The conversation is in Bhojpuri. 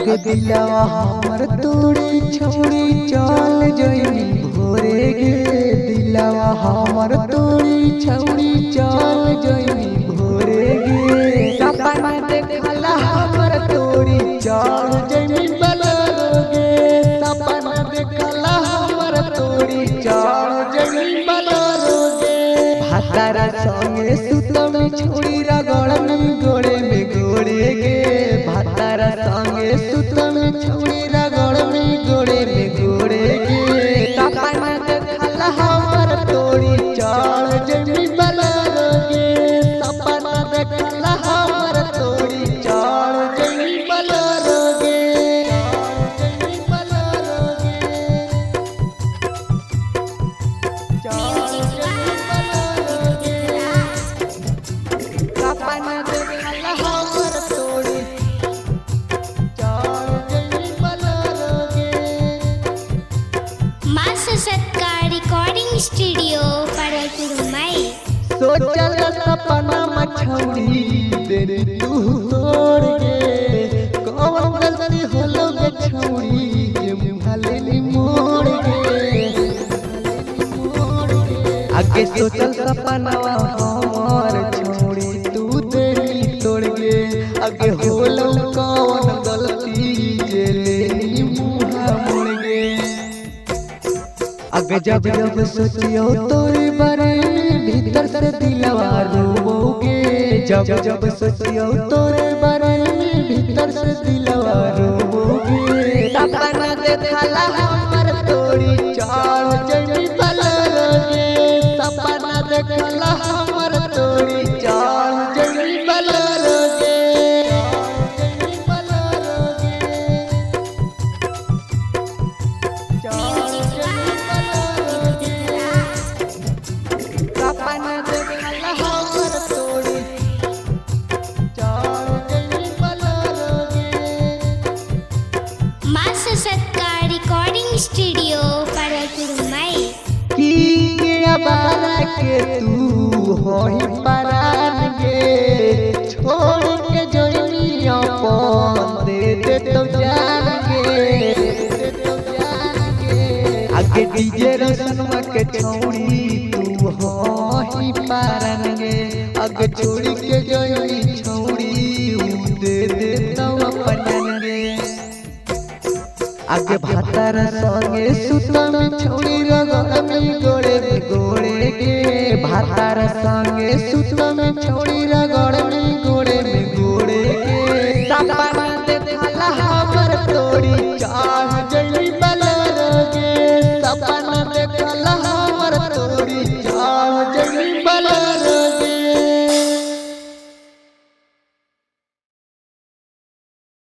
अगे दिलवा हमर तोड़ी छोड़ी चल जइनी भोरे गे। दिलवा हमर तोड़ी छोड़ी चल जइनी भोरे गे। सपना देखला हमर तोड़ी चल जइनी बलरो गे। सपना देखला हमर तोड़ी चल जइनी बलरो गे। भातारा संगे सुतम छोड़ी रगड़ में गोड़े में गोड़े गे। भातारा संगे सुतम छोड़ी रगड़ में गोड़े में गोड़े गे। सपना देखला हमर तोड़ी चल जइनी बलरो गे। सपना देखला हमर तोड़ी चल जइनी बलरो गे। जइनी बलरो गे। चल जइनी बलरो गे। सपना देखला हमर तोड़ी चल जइनी बलरो गे। माँ ससत्का रिकॉर्डिंग स्टूडियो परवलपुर मई। सोचल सपना मछौड़ी तेरे तू तोड़ गे। कौन गलती होलो गे छौड़ी के मुहाले नी मोड़ गे। आगे सोचल सपना हमार छौड़ी तू तेरी तोड़ गे। आगे होलो कौन गलती जे लेनी मुहा मोड़ गे। अगे जब जब सोचियो तोरे बारे में भीतर से दिलवा रोबोगे। जब जब सोचियो तोरे बारे में भीतर से दिलवा रोबोगे। सपना देखला हमर तोड़ी चल जइनी बलरो गे। सपना देखला हमर तोड़ी चल जइनी बलरो गे। जइनी बलरो गे। चल जइनी बलरो गे। सपना देखला हमर तोड़ी चल जइनी बलरो गे। माँ ससत्का रिकॉर्डिंग स्टूडियो परवलपुर मई। की बारा के तू होई परान गे। छोड़ के जोइनी अपन दे दे तो जान गे। दे तो जान गे। आगे डीजे रोशनमा के छौड़ी तू होई परान गे। आगे छोड़ी के जोइनी छौड़ी ऊ दे दे तो अपन गे। आगे भातारा संगे सुतम छोड़ी रगड़ में गोड़े में गोड़े गे। भातारा संगे सुतम छोड़ी रगड़ में गोड़े में गोड़े गे। सपना देखला हमर तोड़ी चल